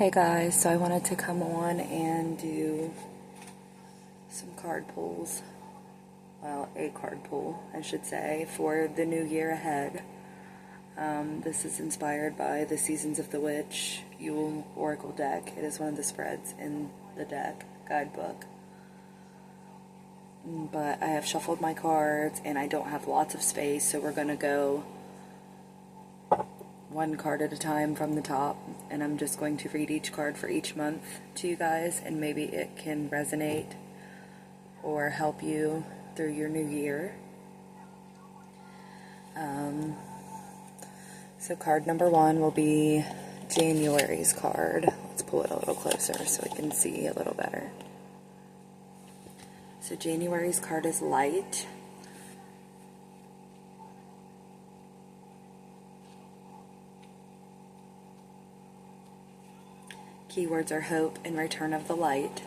Hey guys, so I wanted to come on and do some card pulls. Well, a card pull, I should say, for the new year ahead. This is inspired by the Seasons of the Witch Yule Oracle deck. It is one of the spreads in the deck guidebook. But I have shuffled my cards and I don't have lots of space, so we're going to go one card at a time from the top, and I'm just going to read each card for each month to you guys, and maybe it can resonate or help you through your new year. So card number one will be January's card. Let's pull it a little closer so we can see a little better. So January's card is Light. Keywords are hope and return of the light.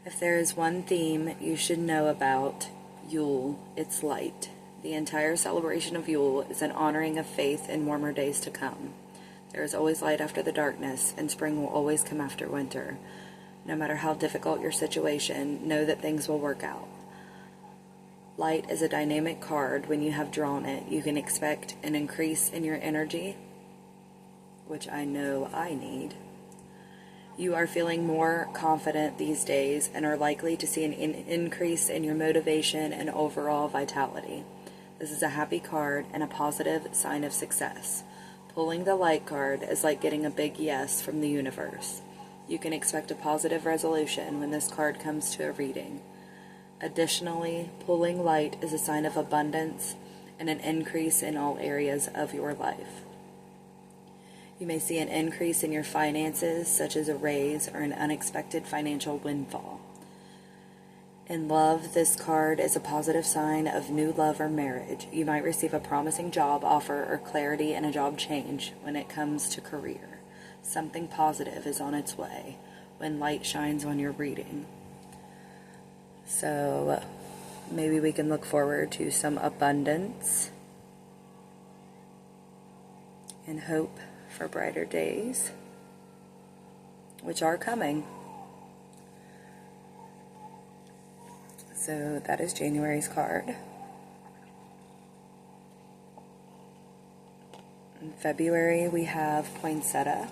If there is one theme you should know about Yule, it's light. The entire celebration of Yule is an honoring of faith in warmer days to come. There is always light after the darkness, and spring will always come after winter. No matter how difficult your situation, know that things will work out. Light is a dynamic card. When you have drawn it, you can expect an increase in your energy, which I know I need. You are feeling more confident these days and are likely to see an increase in your motivation and overall vitality. This is a happy card and a positive sign of success. Pulling the Light card is like getting a big yes from the universe. You can expect a positive resolution when this card comes to a reading. Additionally, pulling Light is a sign of abundance and an increase in all areas of your life. You may see an increase in your finances, such as a raise or an unexpected financial windfall. In love, this card is a positive sign of new love or marriage. You might receive a promising job offer or clarity in a job change when it comes to career. Something positive is on its way when light shines on your reading. So maybe we can look forward to some abundance and hope for brighter days, which are coming. So that is January's card. In February we have Poinsettia.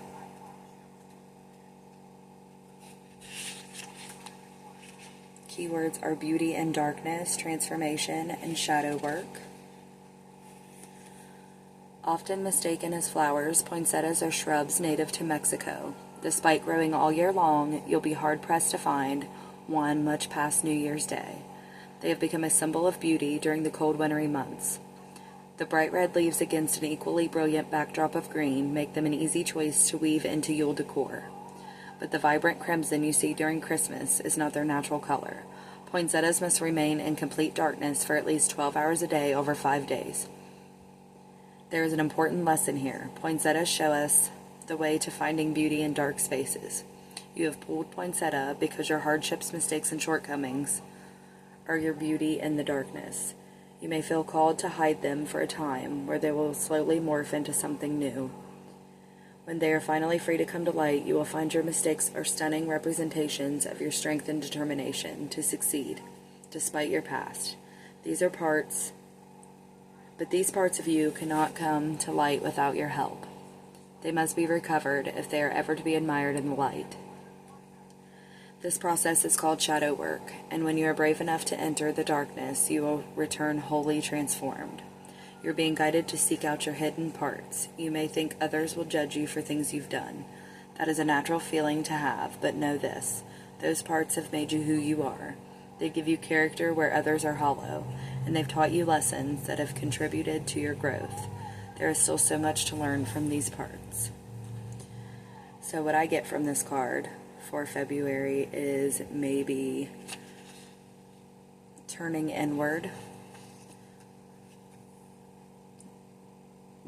Keywords are beauty and darkness, transformation, and shadow work. Often mistaken as flowers, poinsettias are shrubs native to Mexico. Despite growing all year long, you'll be hard-pressed to find one much past New Year's Day. They have become a symbol of beauty during the cold wintry months. The bright red leaves against an equally brilliant backdrop of green make them an easy choice to weave into Yule decor. But the vibrant crimson you see during Christmas is not their natural color. Poinsettias must remain in complete darkness for at least 12 hours a day over 5 days. There is an important lesson here. Poinsettias show us the way to finding beauty in dark spaces. You have pulled poinsettia because your hardships, mistakes, and shortcomings are your beauty in the darkness. You may feel called to hide them for a time, where they will slowly morph into something new. When they are finally free to come to light, you will find your mistakes are stunning representations of your strength and determination to succeed, despite your past. But these parts of you cannot come to light without your help. They must be recovered if they are ever to be admired in the light. This process is called shadow work, and when you are brave enough to enter the darkness, you will return wholly transformed. You're being guided to seek out your hidden parts. You may think others will judge you for things you've done. That is a natural feeling to have, but know this: those parts have made you who you are. They give you character where others are hollow, and they've taught you lessons that have contributed to your growth. There is still so much to learn from these parts. So what I get from this card for February is maybe turning inward,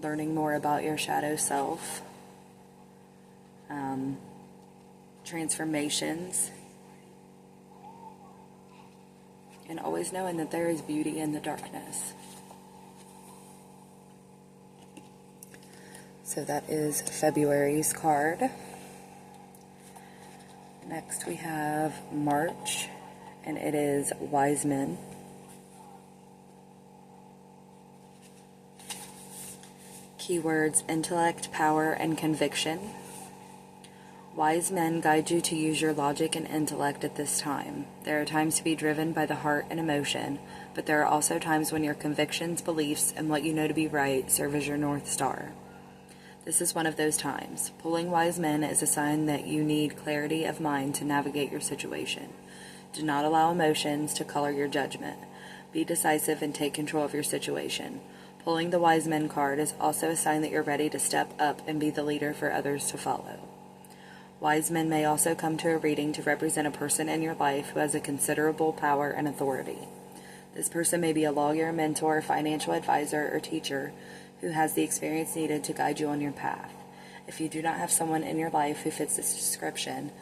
learning more about your shadow self, transformations, and always knowing that there is beauty in the darkness. So that is February's card. Next we have March, and it is Wise Men. Keywords: intellect, power, and conviction. Wise men guide you to use your logic and intellect at this time. There are times to be driven by the heart and emotion, but there are also times when your convictions, beliefs, and what you know to be right serve as your North Star. This is one of those times. Pulling wise men is a sign that you need clarity of mind to navigate your situation. Do not allow emotions to color your judgment. Be decisive and take control of your situation. Pulling the Wise Men card is also a sign that you're ready to step up and be the leader for others to follow. Wise men may also come to a reading to represent a person in your life who has a considerable power and authority. This person may be a lawyer, mentor, financial advisor, or teacher who has the experience needed to guide you on your path. If you do not have someone in your life who fits this description,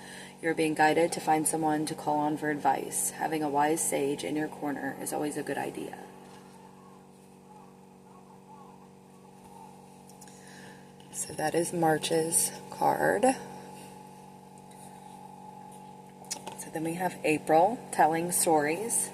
you are being guided to find someone to call on for advice. Having a wise sage in your corner is always a good idea. So that is March's card. So then we have April, telling stories.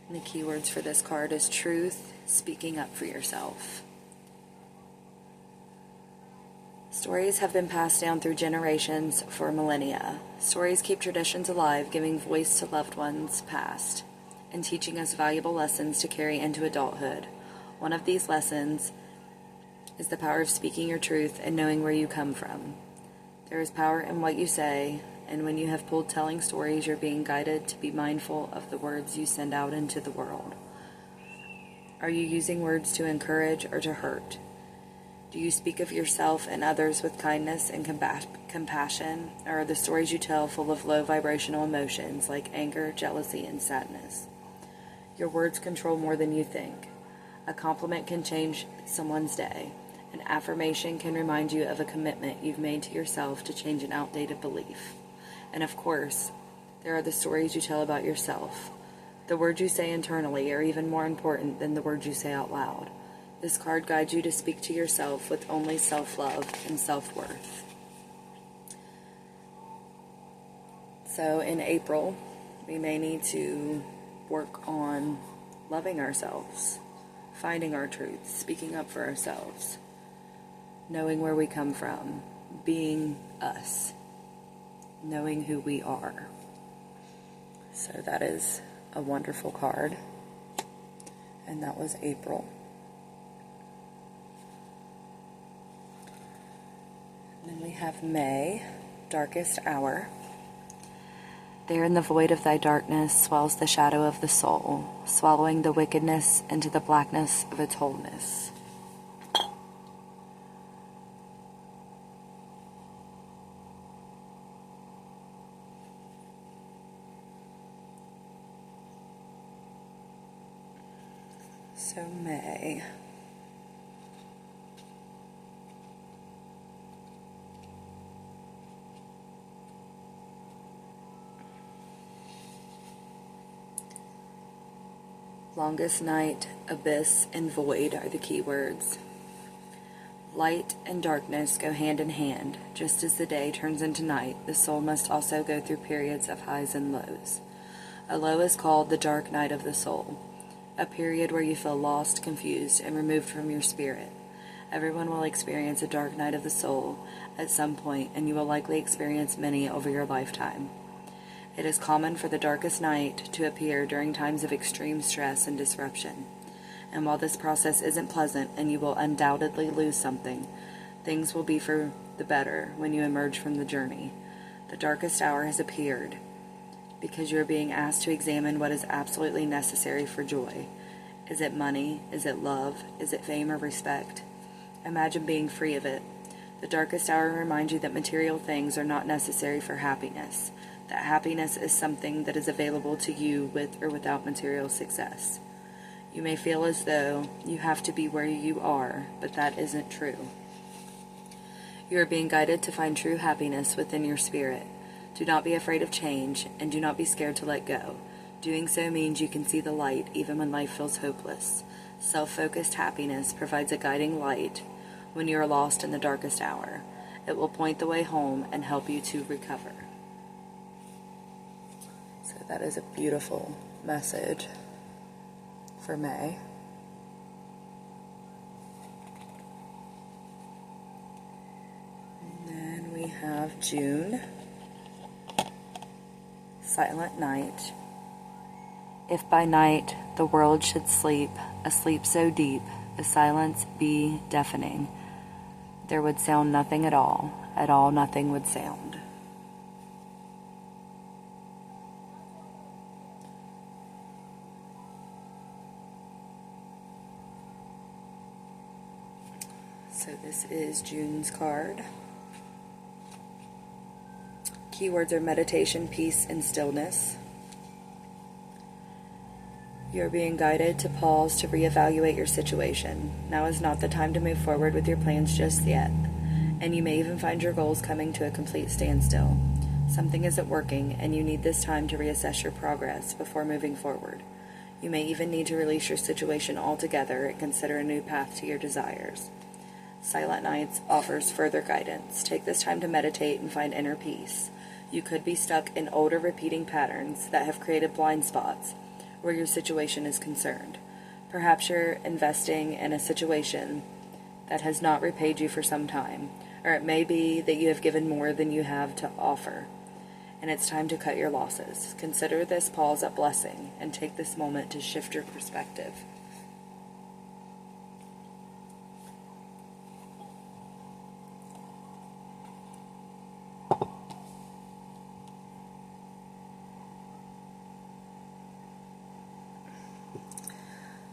And the keywords for this card is truth, speaking up for yourself. Stories have been passed down through generations for millennia. Stories keep traditions alive, giving voice to loved ones past, and teaching us valuable lessons to carry into adulthood. One of these lessons is the power of speaking your truth and knowing where you come from. There is power in what you say, and when you have pulled telling stories, you're being guided to be mindful of the words you send out into the world. Are you using words to encourage or to hurt? Do you speak of yourself and others with kindness and compassion, or are the stories you tell full of low vibrational emotions like anger, jealousy, and sadness? Your words control more than you think. A compliment can change someone's day. An affirmation can remind you of a commitment you've made to yourself to change an outdated belief. And of course, there are the stories you tell about yourself. The words you say internally are even more important than the words you say out loud. This card guides you to speak to yourself with only self-love and self-worth. So in April, we may need to work on loving ourselves, finding our truth, speaking up for ourselves, knowing where we come from, being us, knowing who we are. So that is a wonderful card. And that was April. And then we have May, darkest hour. There in the void of thy darkness swells the shadow of the soul, swallowing the wickedness into the blackness of its wholeness. So May. Longest night, abyss, and void are the key words. Light and darkness go hand in hand. Just as the day turns into night, the soul must also go through periods of highs and lows. A low is called the dark night of the soul, a period where you feel lost, confused, and removed from your spirit. Everyone will experience a dark night of the soul at some point, and you will likely experience many over your lifetime. It is common for the darkest night to appear during times of extreme stress and disruption. And while this process isn't pleasant and you will undoubtedly lose something, things will be for the better when you emerge from the journey. The darkest hour has appeared because you are being asked to examine what is absolutely necessary for joy. Is it money? Is it love? Is it fame or respect? Imagine being free of it. The darkest hour reminds you that material things are not necessary for happiness, that happiness is something that is available to you with or without material success. You may feel as though you have to be where you are, but that isn't true. You are being guided to find true happiness within your spirit. Do not be afraid of change, and do not be scared to let go. Doing so means you can see the light even when life feels hopeless. Self-focused happiness provides a guiding light when you are lost in the darkest hour. It will point the way home and help you to recover. So that is a beautiful message for May. And then we have June. Silent night. If by night the world should sleep, a sleep so deep, the silence be deafening, there would sound nothing at all nothing would sound. So this is June's card. Keywords are meditation, peace, and stillness. You are being guided to pause to reevaluate your situation. Now is not the time to move forward with your plans just yet, and you may even find your goals coming to a complete standstill. Something isn't working, and you need this time to reassess your progress before moving forward. You may even need to release your situation altogether and consider a new path to your desires. Silent Nights offers further guidance. Take this time to meditate and find inner peace. You could be stuck in older repeating patterns that have created blind spots where your situation is concerned. Perhaps you're investing in a situation that has not repaid you for some time, or it may be that you have given more than you have to offer, and it's time to cut your losses. Consider this pause a blessing and take this moment to shift your perspective.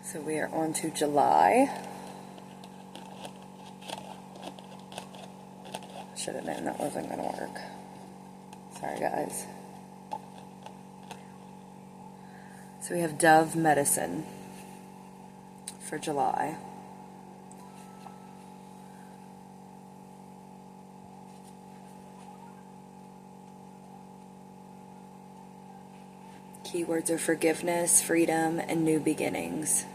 So we are on to July. Should have known that wasn't going to work. Sorry, guys. So we have Dove Medicine for July. Keywords are forgiveness, freedom, and new beginnings.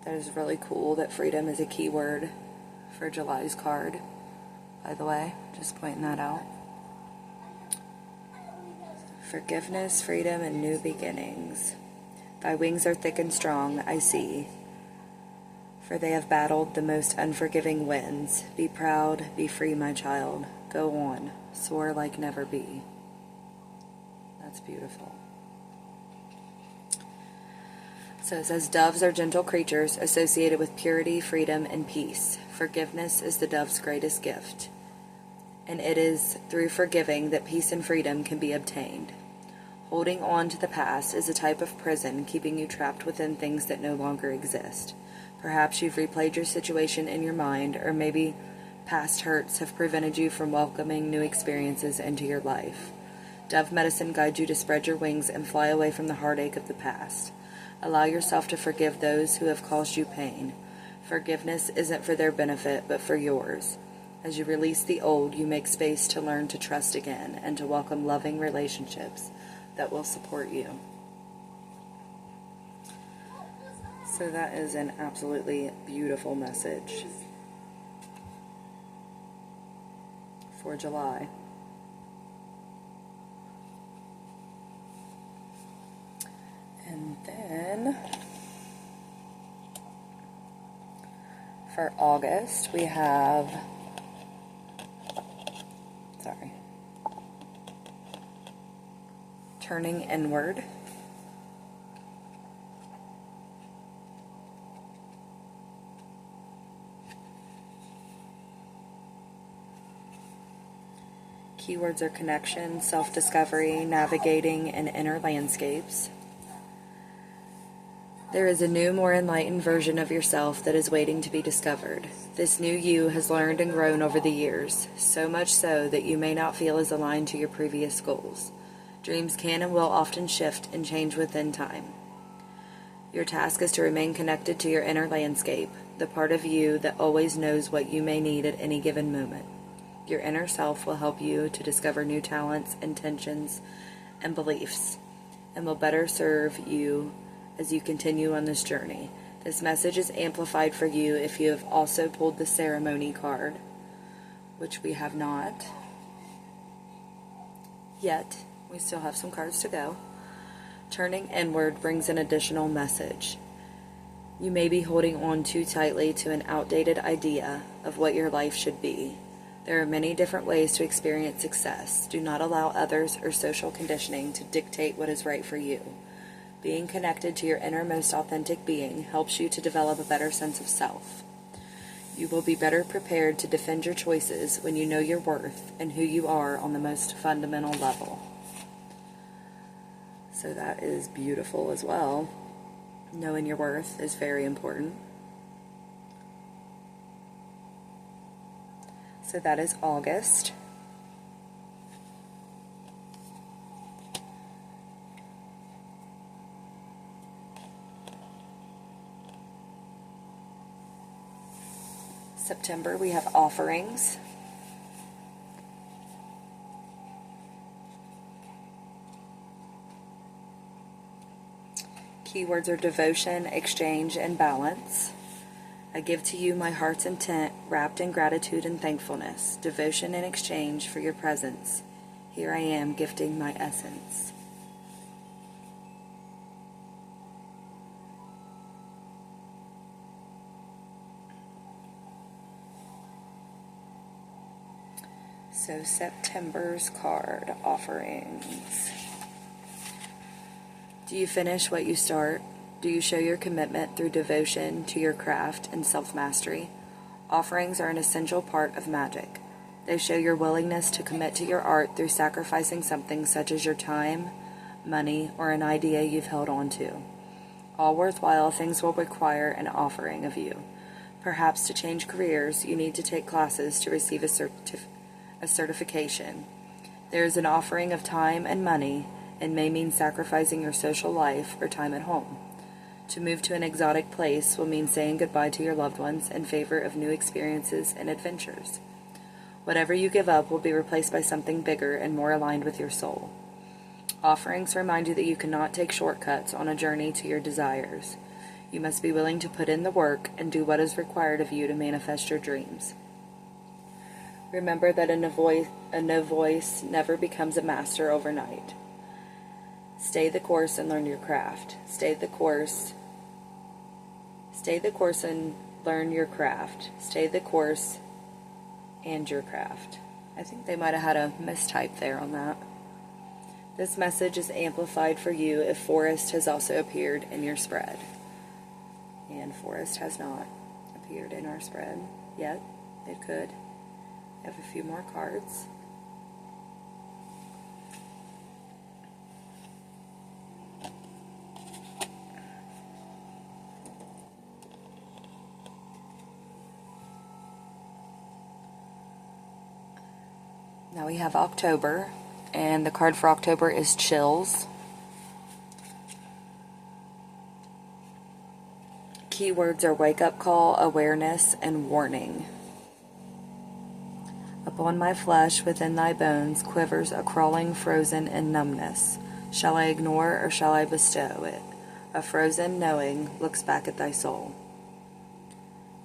That is really cool that freedom is a keyword for July's card, by the way. Just pointing that out. Forgiveness, freedom, and new beginnings. Thy wings are thick and strong, I see, for they have battled the most unforgiving winds. Be proud, be free, my child. Go on, soar like never be. That's beautiful. So it says, doves are gentle creatures associated with purity, freedom, and peace. Forgiveness is the dove's greatest gift, and it is through forgiving that peace and freedom can be obtained. Holding on to the past is a type of prison, keeping you trapped within things that no longer exist. Perhaps you've replayed your situation in your mind, or maybe past hurts have prevented you from welcoming new experiences into your life. Dove Medicine guides you to spread your wings and fly away from the heartache of the past. Allow yourself to forgive those who have caused you pain. Forgiveness isn't for their benefit, but for yours. As you release the old, you make space to learn to trust again and to welcome loving relationships that will support you. So that is an absolutely beautiful message for July. And then for August, we have, Turning Inward. Keywords are connection, self-discovery, navigating, and inner landscapes. There is a new, more enlightened version of yourself that is waiting to be discovered. This new you has learned and grown over the years, so much so that you may not feel as aligned to your previous goals. Dreams can and will often shift and change within time. Your task is to remain connected to your inner landscape, the part of you that always knows what you may need at any given moment. Your inner self will help you to discover new talents, intentions, and beliefs, and will better serve you as you continue on this journey. This message is amplified for you if you have also pulled the ceremony card, which we have not yet. We still have some cards to go. Turning inward brings an additional message. You may be holding on too tightly to an outdated idea of what your life should be. There are many different ways to experience success. Do not allow others or social conditioning to dictate what is right for you. Being connected to your innermost authentic being helps you to develop a better sense of self. You will be better prepared to defend your choices when you know your worth and who you are on the most fundamental level. So that is beautiful as well. Knowing your worth is very important. So that is August. September, we have offerings. Keywords are devotion, exchange, and balance. I give to you my heart's intent, wrapped in gratitude and thankfulness, devotion and exchange for your presence. Here I am, gifting my essence. So September's card, offerings. Do you finish what you start? Do you show your commitment through devotion to your craft and self-mastery? Offerings are an essential part of magic. They show your willingness to commit to your art through sacrificing something such as your time, money, or an idea you've held on to. All worthwhile things will require an offering of you. Perhaps to change careers, you need to take classes to receive a certification. There is an offering of time and money, and may mean sacrificing your social life or time at home. To move to an exotic place will mean saying goodbye to your loved ones in favor of new experiences and adventures. Whatever you give up will be replaced by something bigger and more aligned with your soul. Offerings remind you that you cannot take shortcuts on a journey to your desires. You must be willing to put in the work and do what is required of you to manifest your dreams. Remember that a novice never becomes a master overnight. Stay the course and learn your craft. Stay the course and learn your craft. Stay the course and your craft. I think they might have had a mistype there on that. This message is amplified for you if Forest has also appeared in your spread. And Forest has not appeared in our spread yet. It could. I have a few more cards. Now we have October, and the card for October is Chills. Keywords are wake-up call, awareness, and warning. Upon my flesh, within thy bones, quivers a crawling, frozen, and numbness. Shall I ignore or shall I bestow it? A frozen knowing looks back at thy soul.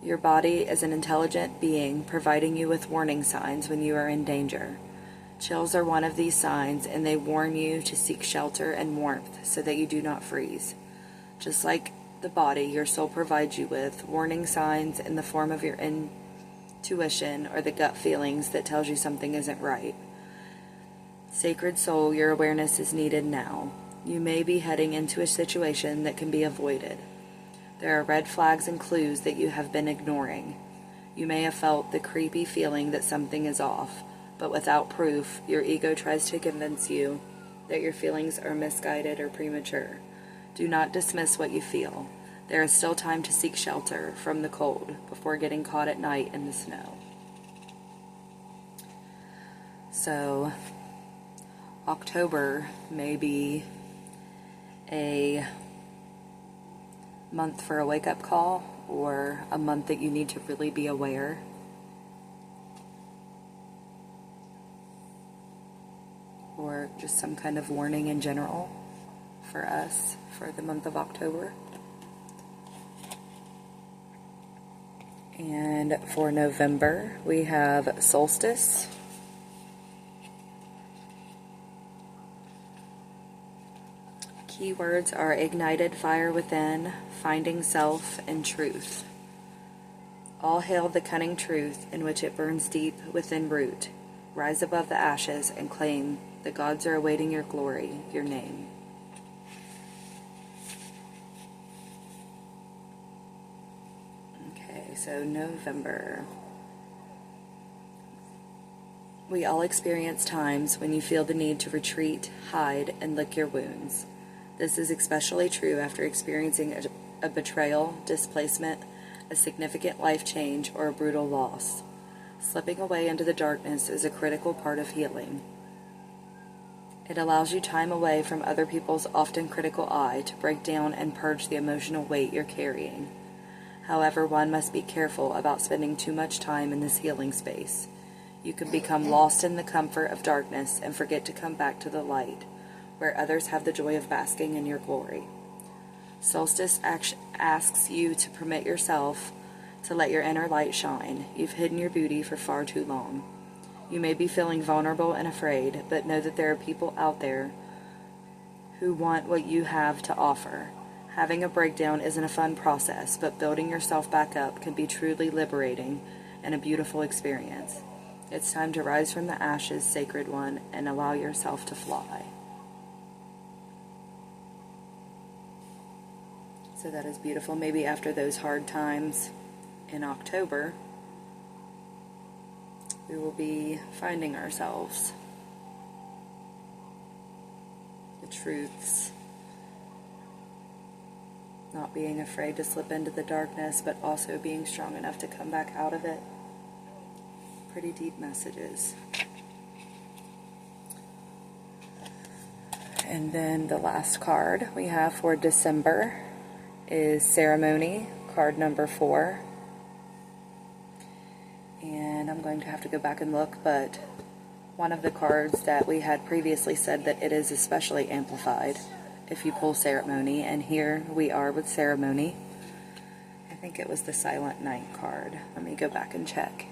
Your body is an intelligent being, providing you with warning signs when you are in danger. Chills are one of these signs, and they warn you to seek shelter and warmth so that you do not freeze. Just like the body, your soul provides you with warning signs in the form of your intuition or the gut feelings that tells you something isn't right. Sacred soul, your awareness is needed now. You may be heading into a situation that can be avoided. There are red flags and clues that you have been ignoring. You may have felt the creepy feeling that something is off, but without proof, your ego tries to convince you that your feelings are misguided or premature. Do not dismiss what you feel. There is still time to seek shelter from the cold before getting caught at night in the snow. So, October may be a month for a wake-up call, or a month that you need to really be aware. or just some kind of warning in general for us for the month of October. And for November, we have solstice. Keywords are ignited fire within, finding self, and truth. All hail the cunning truth in which it burns deep within root. Rise above the ashes and claim the gods are awaiting your glory, your name. Okay, so November. We all experience times when you feel the need to retreat, hide, and lick your wounds. This is especially true after experiencing a betrayal, displacement, a significant life change, or a brutal loss. Slipping away into the darkness is a critical part of healing. It allows you time away from other people's often critical eye to break down and purge the emotional weight you're carrying. However, one must be careful about spending too much time in this healing space. You can become lost in the comfort of darkness and forget to come back to the light, where others have the joy of basking in your glory. Solstice asks you to permit yourself to let your inner light shine. You've hidden your beauty for far too long. You may be feeling vulnerable and afraid, but know that there are people out there who want what you have to offer. Having a breakdown isn't a fun process, but building yourself back up can be truly liberating and a beautiful experience. It's time to rise from the ashes, sacred one, and allow yourself to fly. So that is beautiful. Maybe after those hard times in October, we will be finding ourselves. The truths. Not being afraid to slip into the darkness, but also being strong enough to come back out of it. Pretty deep messages. And then the last card we have for December is Ceremony, card number 4. And I'm going to have to go back and look, but one of the cards that we had previously said that it is especially amplified if you pull Ceremony, and here we are with Ceremony. I think it was the Silent Night card. Let me go back and check.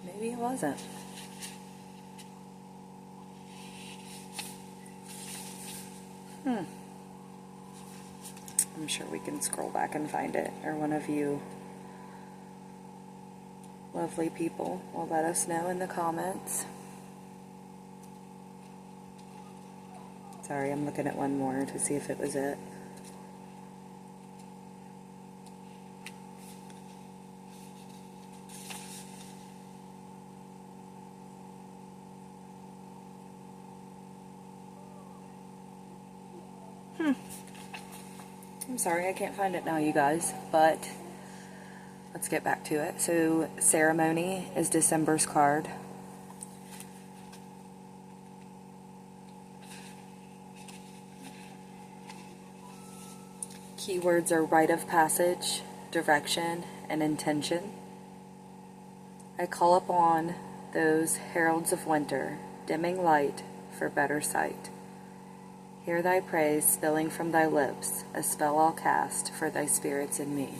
Maybe it wasn't. I'm sure we can scroll back and find it, or one of you lovely people will let us know in the comments. Sorry, I'm looking at one more to see if it was it. I'm sorry, I can't find it now, you guys, but let's get back to it. So, Ceremony is December's card. Keywords are rite of passage, direction, and intention. I call upon those heralds of winter, dimming light for better sight. Hear thy praise spilling from thy lips, a spell I'll cast for thy spirits in me.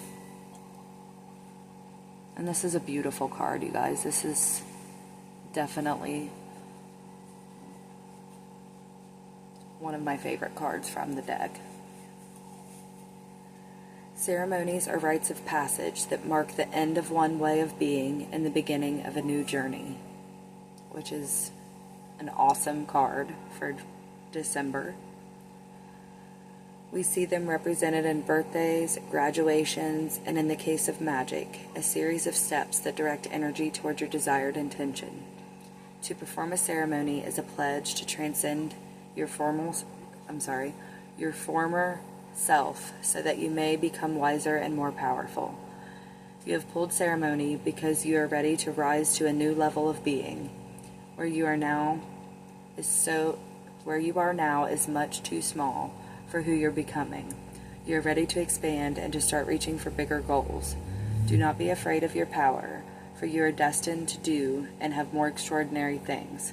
And this is a beautiful card, you guys. This is definitely one of my favorite cards from the deck. Ceremonies are rites of passage that mark the end of one way of being and the beginning of a new journey, which is an awesome card for December. We see them represented in birthdays, graduations, and in the case of magic, a series of steps that direct energy toward your desired intention. To perform a ceremony is a pledge to transcend your former self, so that you may become wiser and more powerful. You have pulled ceremony because you are ready to rise to a new level of being. Where you are now is much too small for who you're becoming. You are ready to expand and to start reaching for bigger goals. Do not be afraid of your power, for you are destined to do and have more extraordinary things.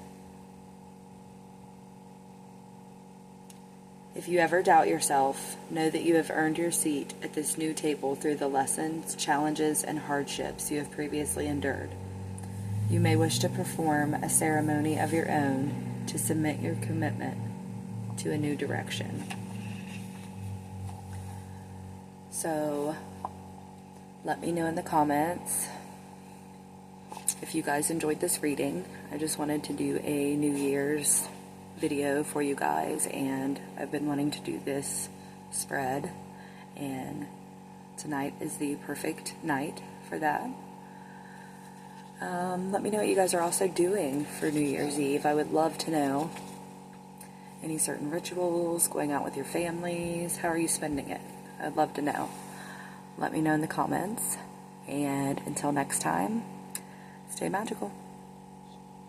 If you ever doubt yourself, know that you have earned your seat at this new table through the lessons, challenges, and hardships you have previously endured. You may wish to perform a ceremony of your own to submit your commitment to a new direction. So, let me know in the comments if you guys enjoyed this reading. I just wanted to do a New Year's video for you guys, and I've been wanting to do this spread, and tonight is the perfect night for that. Let me know what you guys are also doing for New Year's Eve. I would love to know. Any certain rituals, going out with your families, how are you spending it? I'd love to know. Let me know in the comments, and until next time, stay magical.